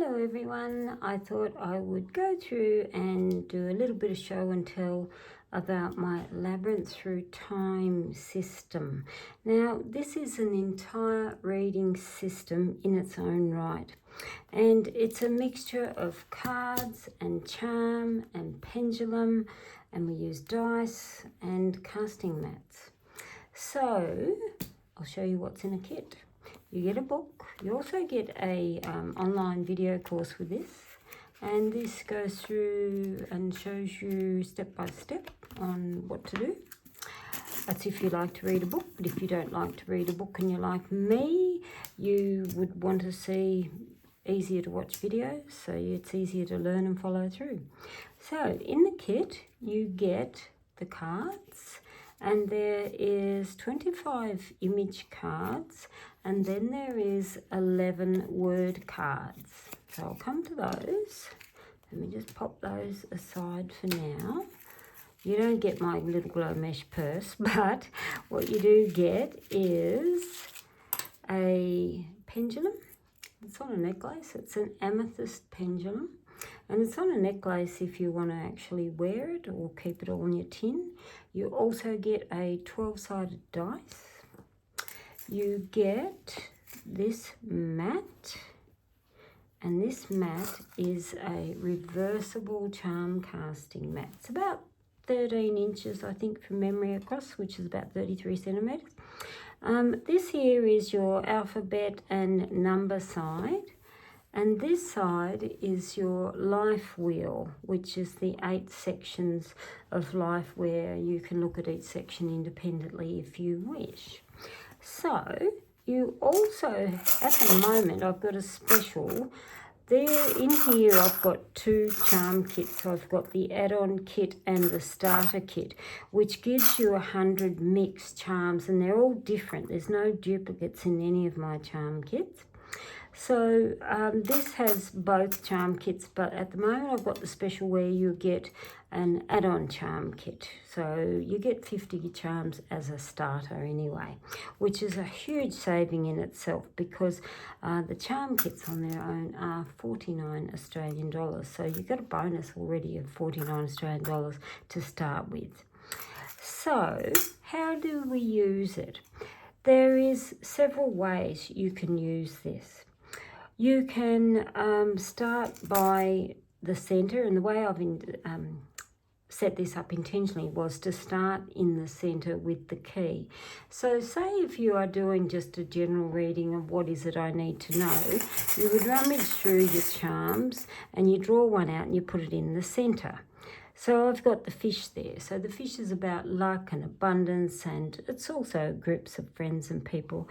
Hello everyone, I thought I would go through and do a little bit of show and tell about my Labyrinth Through Time system. Now this is an entire reading system in its own right, and it's a mixture of cards and charm and pendulum, and we use dice and casting mats. So I'll show you what's in a kit. You get a book. You also get a online video course with this, and this goes through and shows you step by step on what to do. That's if you like to read a book, but if you don't like to read a book and you're like me, you would want to see easier to watch videos, so it's easier to learn and follow through. So in the kit you get the cards, and there is 25 image cards, and then there is 11 word cards. So I'll come to those. Let me just pop those aside for now. You don't get my little glow mesh purse, but what you do get is a pendulum. It's on a necklace. It's an amethyst pendulum. And it's on a necklace if you want to actually wear it or keep it all on your tin. You also get a 12-sided dice. You get this mat, and this mat is a reversible charm casting mat. It's about 13 inches, I think, from memory across, which is about 33 centimetres. This here is your alphabet and number side. And this side is your life wheel, which is the 8 sections of life where you can look at each section independently if you wish. So you also, at the moment, I've got a special. There in here I've got 2 charm kits. I've got the add-on kit and the starter kit, which gives you 100 mixed charms, and they're all different. There's no duplicates in any of my charm kits. So this has both charm kits, but at the moment I've got the special where you get an add-on charm kit. So you get 50 charms as a starter anyway, which is a huge saving in itself, because the charm kits on their own are 49 Australian dollars. So you've got a bonus already of 49 Australian dollars to start with. So how do we use it? There is several ways you can use this. You can start by the centre, and the way I've set this up intentionally was to start in the centre with the key. So say if you are doing just a general reading of what is it I need to know, you would rummage through your charms and you draw one out and you put it in the centre. So I've got the fish there. So the fish is about luck and abundance, and it's also groups of friends and people.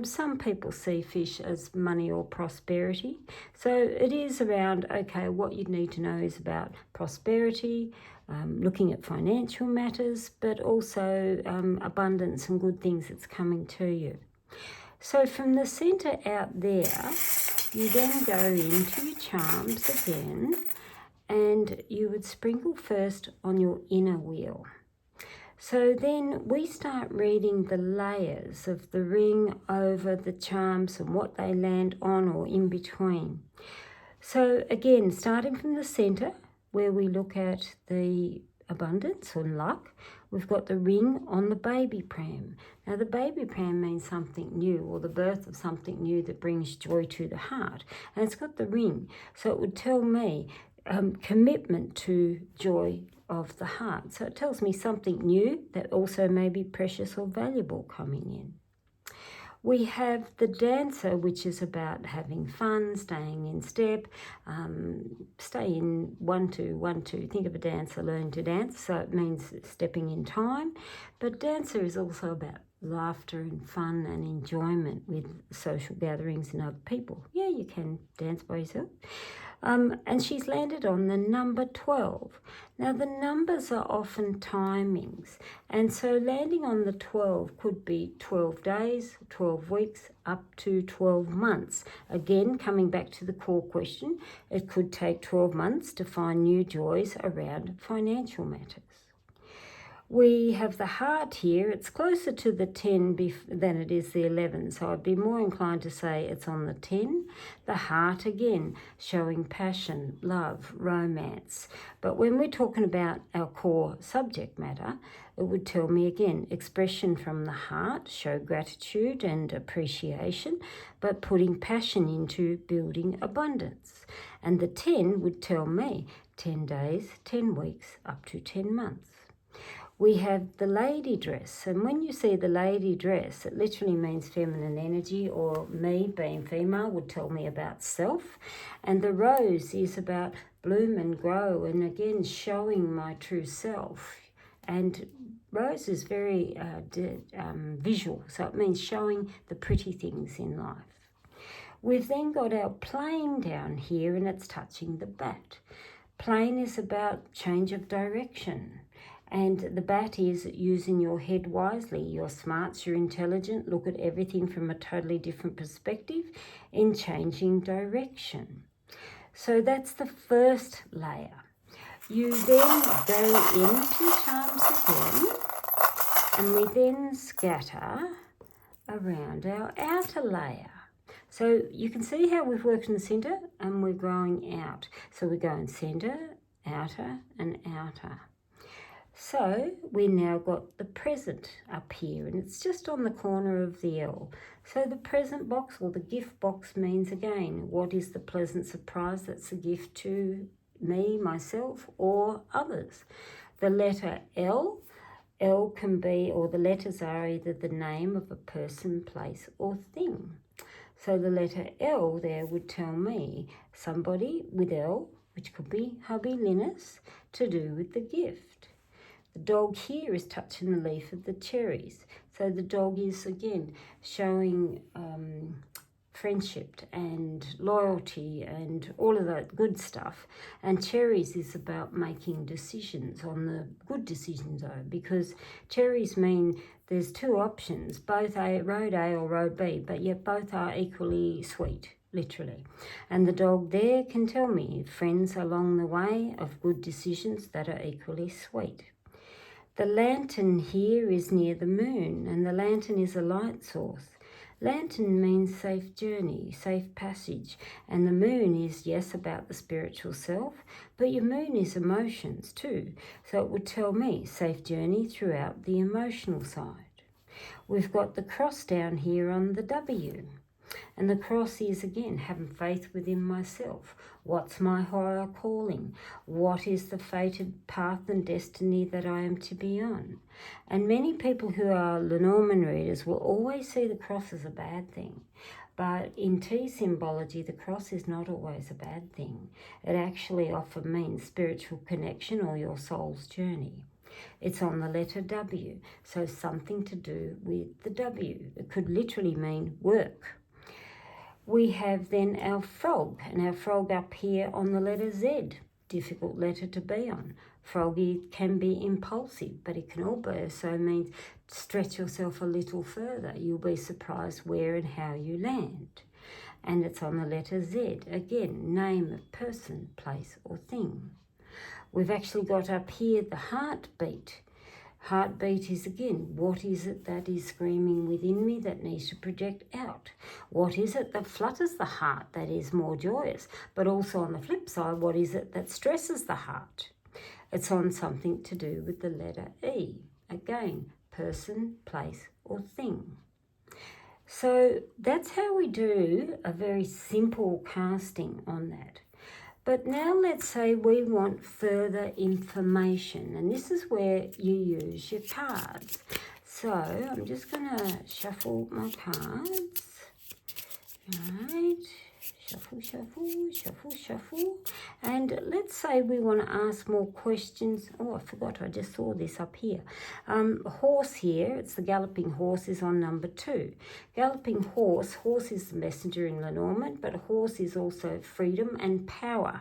Some people see fish as money or prosperity. So it is around, okay, what you need to know is about prosperity, looking at financial matters, but also abundance and good things that's coming to you. So from the centre out there, you then go into your charms again, and you would sprinkle first on your inner wheel. So then we start reading the layers of the ring over the charms and what they land on or in between. So again, starting from the centre where we look at the abundance or luck, we've got the ring on the baby pram. Now the baby pram means something new, or the birth of something new that brings joy to the heart. And it's got the ring. So it would tell me commitment to joy of the heart. So it tells me something new that also may be precious or valuable coming in. We have the dancer, which is about having fun, staying in step, stay in 1, 2, 1, 2. Think of a dancer learning to dance, so it means stepping in time. But dancer is also about laughter and fun and enjoyment with social gatherings and other people. Yeah, you can dance by yourself. And she's landed on the number 12. Now the numbers are often timings, and so landing on the 12 could be 12 days, 12 weeks, up to 12 months. Again, coming back to the core question, it could take 12 months to find new joys around financial matters. We have the heart here. It's closer to the 10 than it is the 11, so I'd be more inclined to say it's on the 10. The heart, again, showing passion, love, romance. But when we're talking about our core subject matter, it would tell me again, expression from the heart, show gratitude and appreciation, but putting passion into building abundance. And the 10 would tell me 10 days, 10 weeks, up to 10 months. We have the lady dress, and when you see the lady dress, it literally means feminine energy, or me being female would tell me about self. And the rose is about bloom and grow, and again showing my true self. And rose is very visual, so it means showing the pretty things in life. We've then got our plane down here, and it's touching the bat. Plane is about change of direction. And the bat is using your head wisely. You're smart, you're intelligent, look at everything from a totally different perspective in changing direction. So that's the first layer. You then go into charms again, and we then scatter around our outer layer. So you can see how we've worked in the centre and we're growing out. So we're going centre, outer and outer. So we now got the present up here, and it's just on the corner of the L. So the present box or the gift box means again, what is the pleasant surprise that's a gift to me, myself, or others? The letter L can be, or the letters are either the name of a person, place, or thing. So the letter L there would tell me somebody with L, which could be hubby Linus, to do with the gift. The dog here is touching the leaf of the cherries. So the dog is, again, showing friendship and loyalty and all of that good stuff. And cherries is about making decisions, on the good decisions though, because cherries mean there's two options, both road A or road B, but yet both are equally sweet, literally. And the dog there can tell me friends along the way of good decisions that are equally sweet. The lantern here is near the moon, and the lantern is a light source. Lantern means safe journey, safe passage, and the moon is, yes, about the spiritual self, but your moon is emotions too, so it would tell me safe journey throughout the emotional side. We've got the cross down here on the W, and the cross is, again, having faith within myself. What's my higher calling? What is the fated path and destiny that I am to be on? And many people who are Lenormand readers will always see the cross as a bad thing. But in tea symbology, the cross is not always a bad thing. It actually often means spiritual connection or your soul's journey. It's on the letter W, so something to do with the W. It could literally mean work. We have then our frog, and our frog up here on the letter Z, difficult letter to be on. Froggy can be impulsive, but it can also mean stretch yourself a little further. You'll be surprised where and how you land. And it's on the letter Z, again, name of person, place or thing. We've actually got up here the heartbeat. Heartbeat is, again, what is it that is screaming within me that needs to project out? What is it that flutters the heart that is more joyous? But also on the flip side, what is it that stresses the heart? It's on something to do with the letter E. Again, person, place or thing. So that's how we do a very simple casting on that. But now let's say we want further information, and this is where you use your cards. So I'm just going to shuffle my cards. Right, shuffle, shuffle, shuffle, shuffle. And let's say we want to ask more questions. Oh, I forgot, I just saw this up here. Horse here, it's the galloping horse is on number 2. Galloping horse is the messenger in Lenormand, but a horse is also freedom and power.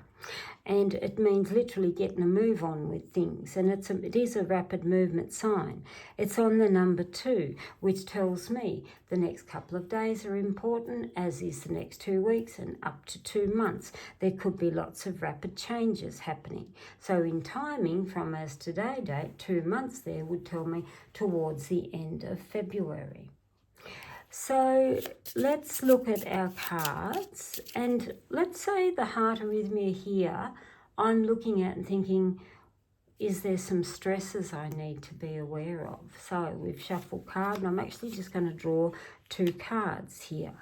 And it means literally getting a move on with things. And it is a rapid movement sign. It's on the number 2, which tells me the next couple of days are important, as is the next 2 weeks, and up to 2 months. There could be lots of rapid changes happening. So in timing from as today date, 2 months there would tell me towards the end of February. So let's look at our cards, and let's say the heart arrhythmia here, I'm looking at and thinking, is there some stresses I need to be aware of? So we've shuffled card, and I'm actually just going to draw 2 cards here.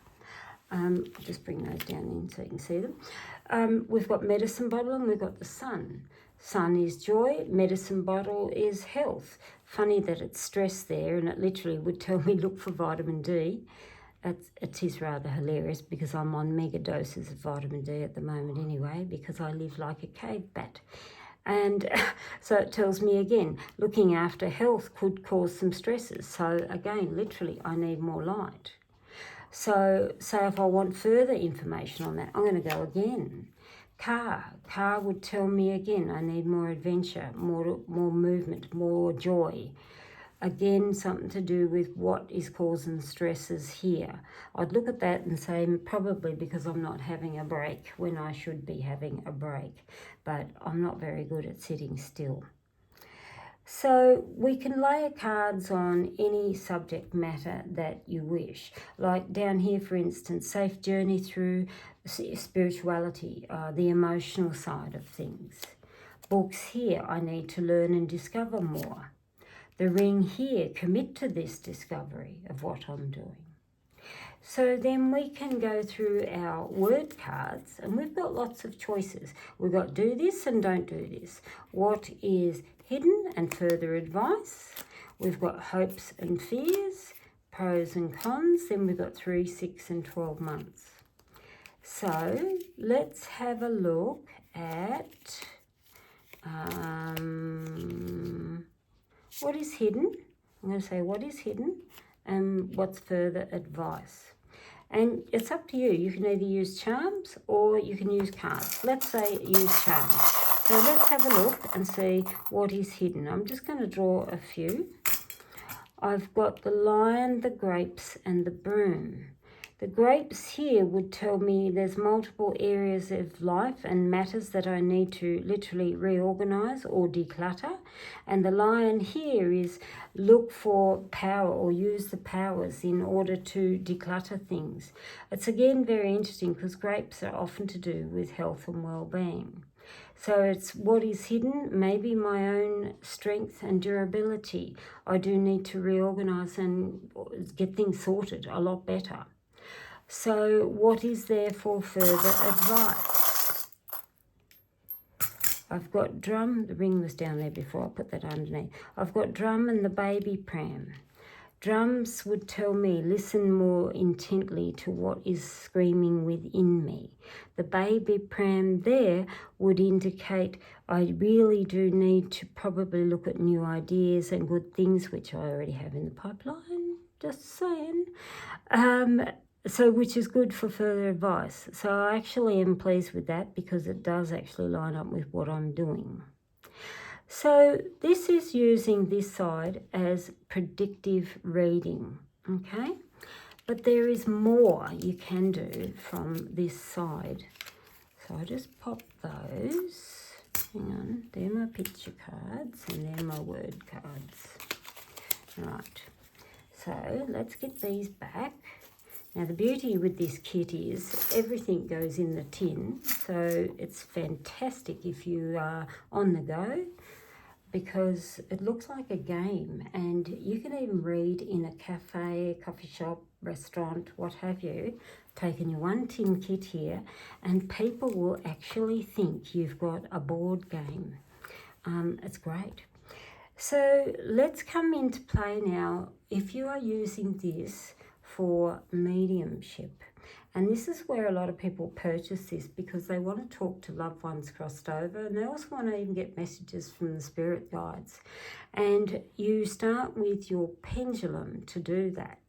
I'll just bring those down in so you can see them. We've got medicine bottle and we've got the sun. Sun is joy, medicine bottle is health. Funny that it's stress there, and it literally would tell me look for vitamin D. It is rather hilarious because I'm on mega doses of vitamin D at the moment anyway, because I live like a cave bat. And so it tells me again, looking after health could cause some stresses. So again, literally, I need more light. So say if I want further information on that, I'm going to go again. Car would tell me again, I need more adventure, more movement, more joy. Again, something to do with what is causing stresses here. I'd look at that and say probably because I'm not having a break when I should be having a break, but I'm not very good at sitting still. So we can layer cards on any subject matter that you wish. Like down here, for instance, safe journey through spirituality, the emotional side of things. Books here, I need to learn and discover more. The ring here, commit to this discovery of what I'm doing. So then we can go through our word cards, and we've got lots of choices. We've got do this and don't do this. What is hidden and further advice? We've got hopes and fears, pros and cons. Then we've got 3, 6 and 12 months. So let's have a look at what is hidden. I'm going to say what is hidden and what's further advice. And it's up to you. You can either use charms or you can use cards. Let's say use charms. So let's have a look and see what is hidden. I'm just going to draw a few. I've got the lion, the grapes and the broom. The grapes here would tell me there's multiple areas of life and matters that I need to literally reorganize or declutter. And the lion here is look for power or use the powers in order to declutter things. It's again very interesting because grapes are often to do with health and well-being. So it's what is hidden, maybe my own strength and durability. I do need to reorganize and get things sorted a lot better. So what is there for further advice? I've got drum, the ring was down there before, I put that underneath. I've got drum and the baby pram. Drums would tell me listen more intently to what is screaming within me. The baby pram there would indicate I really do need to probably look at new ideas and good things, which I already have in the pipeline, just saying. So which is good for further advice. So I actually am pleased with that because it does actually line up with what I'm doing. So this is using this side as predictive reading, okay? But there is more you can do from this side. So I'll just pop those. Hang on, they're my picture cards and they're my word cards. Right, so let's get these back. Now the beauty with this kit is everything goes in the tin, so it's fantastic if you are on the go because it looks like a game and you can even read in a cafe, coffee shop, restaurant, what have you, taking your one tin kit here and people will actually think you've got a board game. It's great. So let's come into play now. If you are using this for mediumship, and this is where a lot of people purchase this because they want to talk to loved ones crossed over and they also want to even get messages from the spirit guides. And you start with your pendulum to do that.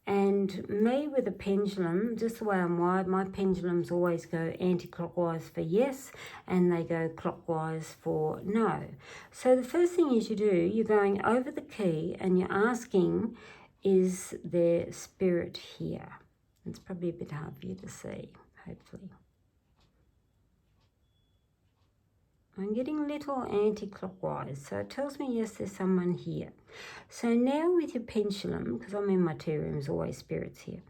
And me with a pendulum, just the way I'm wired, my pendulums always go anti-clockwise for yes and they go clockwise for no. So the first thing is you do, you're going over the key and you're asking, is there spirit here? It's probably a bit hard for you to see. hopefully. I'm getting a little anti-clockwise, so it tells me, yes, there's someone here. So now with your pendulum, because I'm in my tea room, there's always spirits here.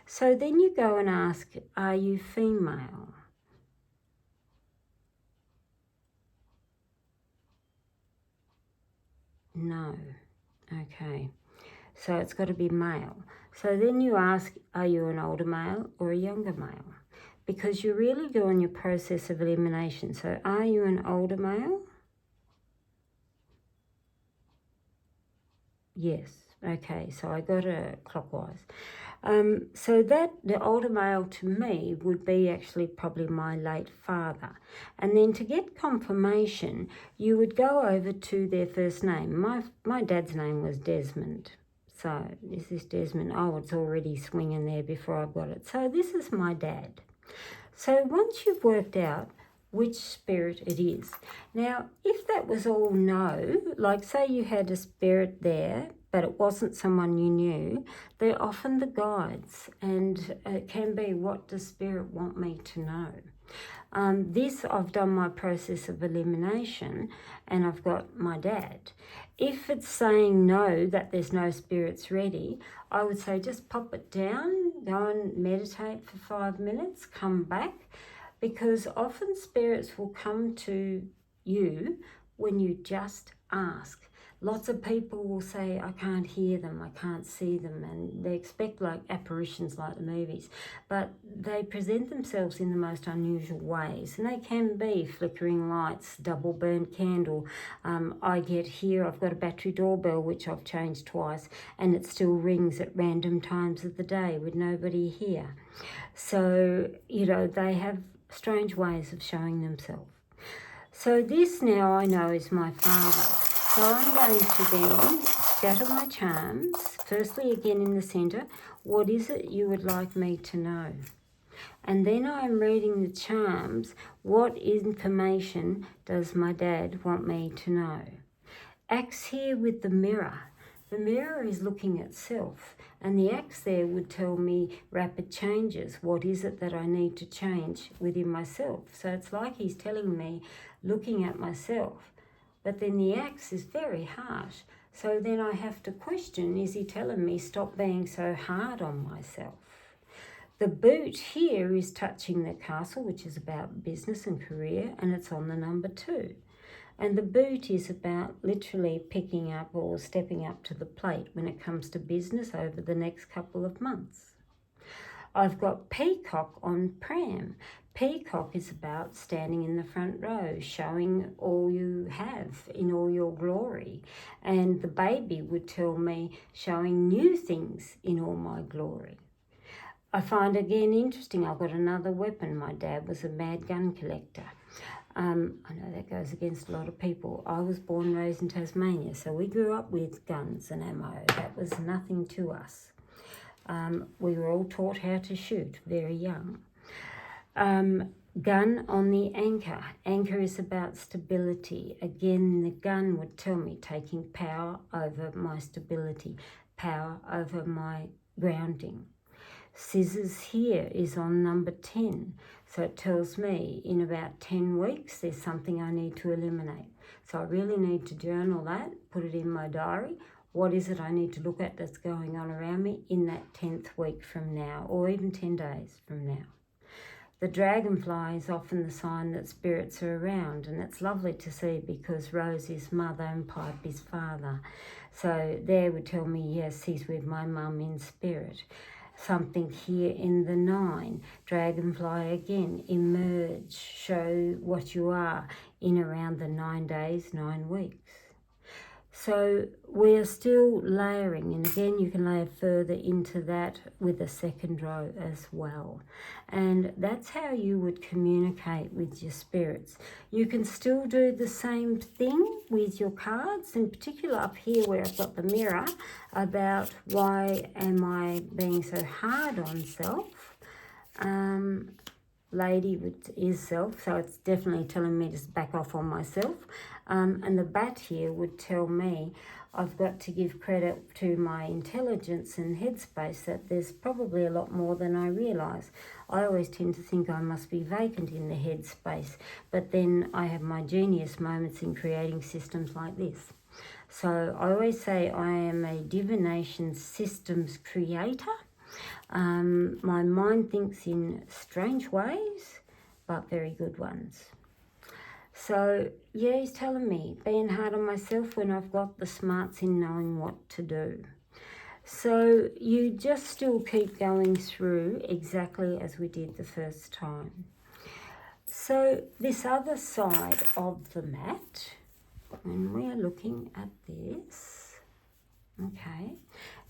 So then you go and ask, are you female? No. Okay. So it's got to be male. So then you ask, are you an older male or a younger male? Because you're really doing your process of elimination. So are you an older male? Yes. Okay, so I got a clockwise. So that the older male to me would be actually probably my late father. And then to get confirmation, you would go over to their first name. My dad's name was Desmond. So is this Desmond? Oh, it's already swinging there before I got it. So this is my dad. So once you've worked out which spirit it is. Now, if that was all no, like say you had a spirit there, but it wasn't someone you knew, they're often the guides, and it can be, what does spirit want me to know? This, I've done my process of elimination, and I've got my dad. If it's saying no, that there's no spirits ready, I would say just pop it down, go and meditate for 5 minutes, come back, because often spirits will come to you when you just ask. Lots of people will say, I can't hear them, I can't see them, and they expect like apparitions like the movies, but they present themselves in the most unusual ways, and they can be flickering lights, double burnt candle. I get here, I've got a battery doorbell which I've changed twice, and it still rings at random times of the day with nobody here. So, you know, they have strange ways of showing themselves. So this now I know is my father. So I'm going to then scatter my charms. Firstly, again in the centre, what is it you would like me to know? And then I'm reading the charms. What information does my dad want me to know? Axe here with the mirror. The mirror is looking at self, and the axe there would tell me rapid changes. What is it that I need to change within myself? So it's like he's telling me, looking at myself. But then the axe is very harsh. So then I have to question, is he telling me stop being so hard on myself? The boot here is touching the castle, which is about business and career, and it's on the number 2. And the boot is about literally picking up or stepping up to the plate when it comes to business over the next couple of months. I've got peacock on pram. Peacock is about standing in the front row, showing all you have in all your glory. And the baby would tell me showing new things in all my glory. I find again interesting, I've got another weapon. My dad was a mad gun collector. I know that goes against a lot of people. I was born and raised in Tasmania, so we grew up with guns and ammo. That was nothing to us. We were all taught how to shoot very young. Gun on the anchor. Anchor is about stability. Again, the gun would tell me taking power over my stability, power over my grounding. Scissors here is on number 10. So it tells me in about 10 weeks there's something I need to eliminate. So I really need to journal that, put it in my diary. What is it I need to look at that's going on around me in that 10th week from now, or even 10 days from now? The dragonfly is often the sign that spirits are around, and it's lovely to see because Rose is mother and Pipe is father. So there would tell me, yes, he's with my mum in spirit. Something here in the 9. Dragonfly again, emerge, show what you are in around the 9 days, 9 weeks. So we're still layering, and again you can layer further into that with a second row as well. And that's how you would communicate with your spirits. You can still do the same thing with your cards, in particular up here where I've got the mirror, about why am I being so hard on self. lady is self, so it's definitely telling me to back off on myself. And the bat here would tell me I've got to give credit to my intelligence and headspace, that there's probably a lot more than I realise. I always tend to think I must be vacant in the headspace, but then I have my genius moments in creating systems like this. So I always say I am a divination systems creator. My mind thinks in strange ways, but very good ones. So, yeah, he's telling me, being hard on myself when I've got the smarts in knowing what to do. So you just still keep going through exactly as we did the first time. So this other side of the mat, when we are looking at this, okay,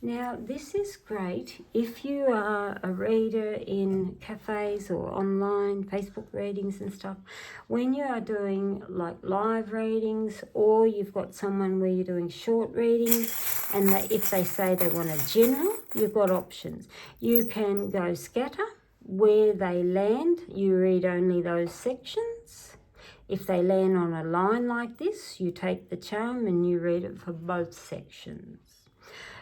now this is great if you are a reader in cafes or online Facebook readings and stuff. When you are doing like live readings, or you've got someone where you're doing short readings, and if they say they want a general, you've got options. You can go scatter. Where they land, you read only those sections. If they land on a line like this, you take the charm and you read it for both sections.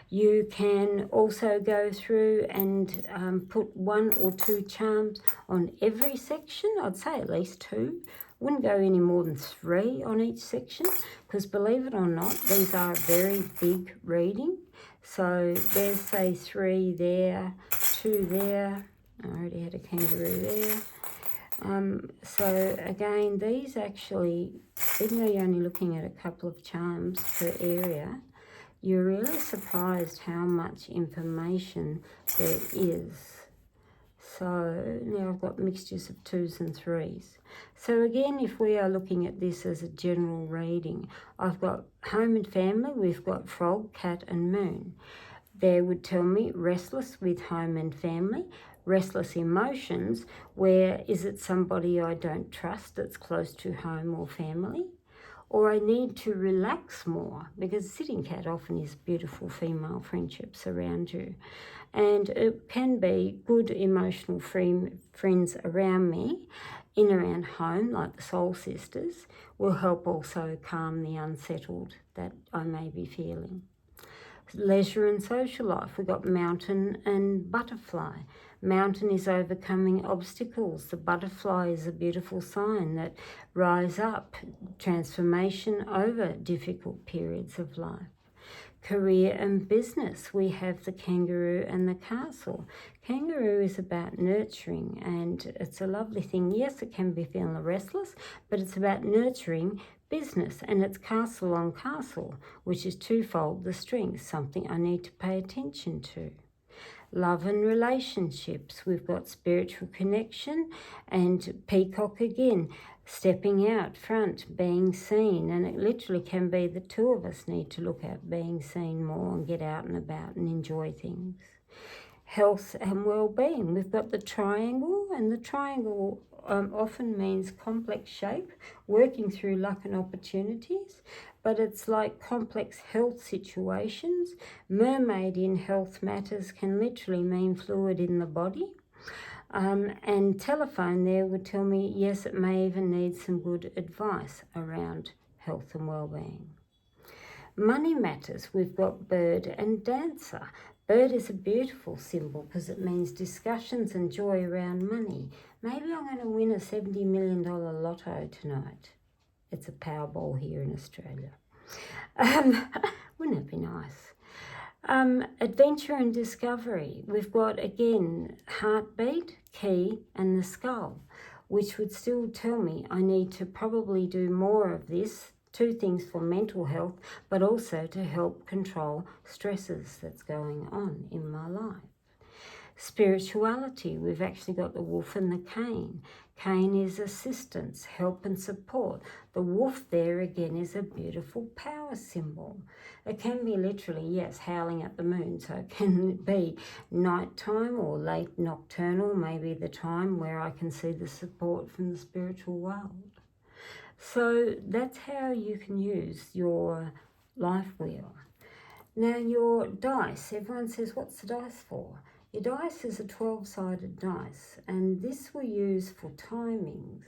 You can also go through and put 1 or 2 charms on every section. I'd say at least 2. Wouldn't go any more than 3 on each section, because believe it or not, these are very big reading. So there's, say, 3 there, 2 there. I already had a kangaroo there. So again, these actually, even though you're only looking at a couple of charms per area, you're really surprised how much information there is. So now I've got mixtures of 2s and 3s. So again, if we are looking at this as a general reading, I've got home and family, we've got frog, cat and moon. There would tell me restless with home and family, restless emotions, where is it somebody I don't trust that's close to home or family? Or I need to relax more, because sitting cat often is beautiful female friendships around you. And it can be good emotional friends around me, in around home, like the soul sisters, will help also calm the unsettled that I may be feeling. Leisure and social life, we've got mountain and butterfly. Mountain is overcoming obstacles. The butterfly is a beautiful sign that rise up, transformation over difficult periods of life. Career and business, we have the kangaroo and the castle. Kangaroo is about nurturing, and it's a lovely thing. Yes, it can be feeling restless, but it's about nurturing business, and it's castle on castle, which is twofold the strength, something I need to pay attention to. Love and relationships, we've got spiritual connection, and peacock again, stepping out front, being seen, and it literally can be the 2 of us need to look at being seen more and get out and about and enjoy things. Health and well-being, we've got the triangle, and the triangle often means complex shape, working through luck and opportunities, but it's like complex health situations. Mermaid in health matters can literally mean fluid in the body. And telephone there would tell me, yes, it may even need some good advice around health and well-being. Money matters, we've got bird and dancer. Bird is a beautiful symbol because it means discussions and joy around money. Maybe I'm going to win a $70 million lotto tonight. It's a Powerball here in Australia. Wouldn't it be nice? Adventure and discovery. We've got, again, heartbeat, key, and the skull, which would still tell me I need to probably do more of this. 2 things for mental health, but also to help control stresses that's going on in my life. Spirituality, we've actually got the wolf and the cane. Cane is assistance, help and support. The wolf there again is a beautiful power symbol. It can be literally, yes, howling at the moon. So it can be nighttime or late nocturnal, maybe the time where I can see the support from the spiritual world. So that's how you can use your life wheel. Now your dice, everyone says, what's the dice for? Your dice is a 12-sided dice, and this we use for timings.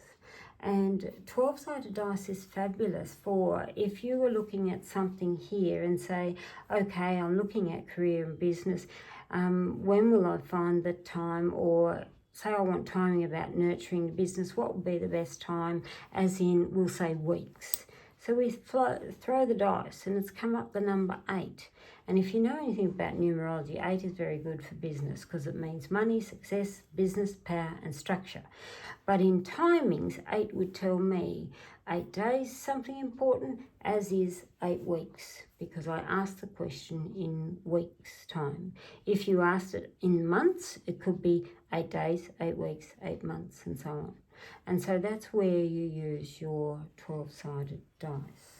And 12-sided dice is fabulous for if you were looking at something here and say, okay, I'm looking at career and business, when will I find the time? Or say I want timing about nurturing the business, what would be the best time? As in, we'll say weeks. So we throw the dice and it's come up the number 8. And if you know anything about numerology, 8 is very good for business because it means money, success, business, power and structure. But in timings, 8 would tell me 8 days, something important, as is 8 weeks, because I asked the question in weeks' time. If you asked it in months, it could be 8 days, 8 weeks, 8 months, and so on. And so that's where you use your 12-sided dice.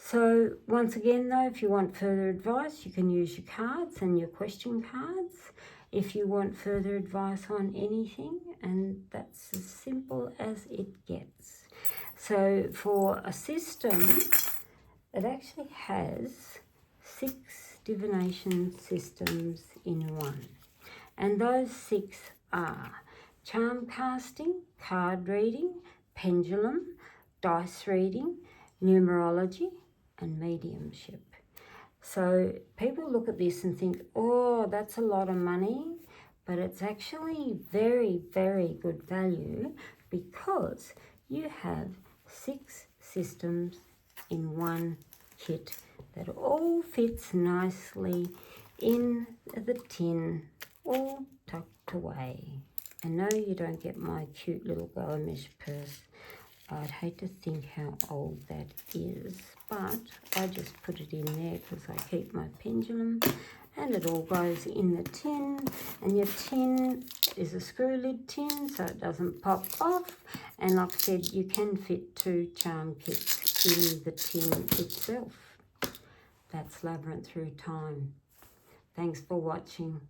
So once again though, if you want further advice, you can use your cards and your question cards if you want further advice on anything, and that's as simple as it gets. So for a system, it actually has 6 divination systems in one. And those 6 are charmcasting, card reading, pendulum, dice reading, numerology, and mediumship. So people look at this and think, oh, that's a lot of money, but it's actually very, very good value because you have 6 systems in one kit that all fits nicely in the tin, all tucked away. And no, you don't get my cute little Gomez purse. I'd hate to think how old that is, but I just put it in there because I keep my pendulum, and it all goes in the tin. And your tin is a screw lid tin, so it doesn't pop off. And like I said, you can fit 2 charm kits in the tin itself. That's Labyrinth Through Time. Thanks for watching.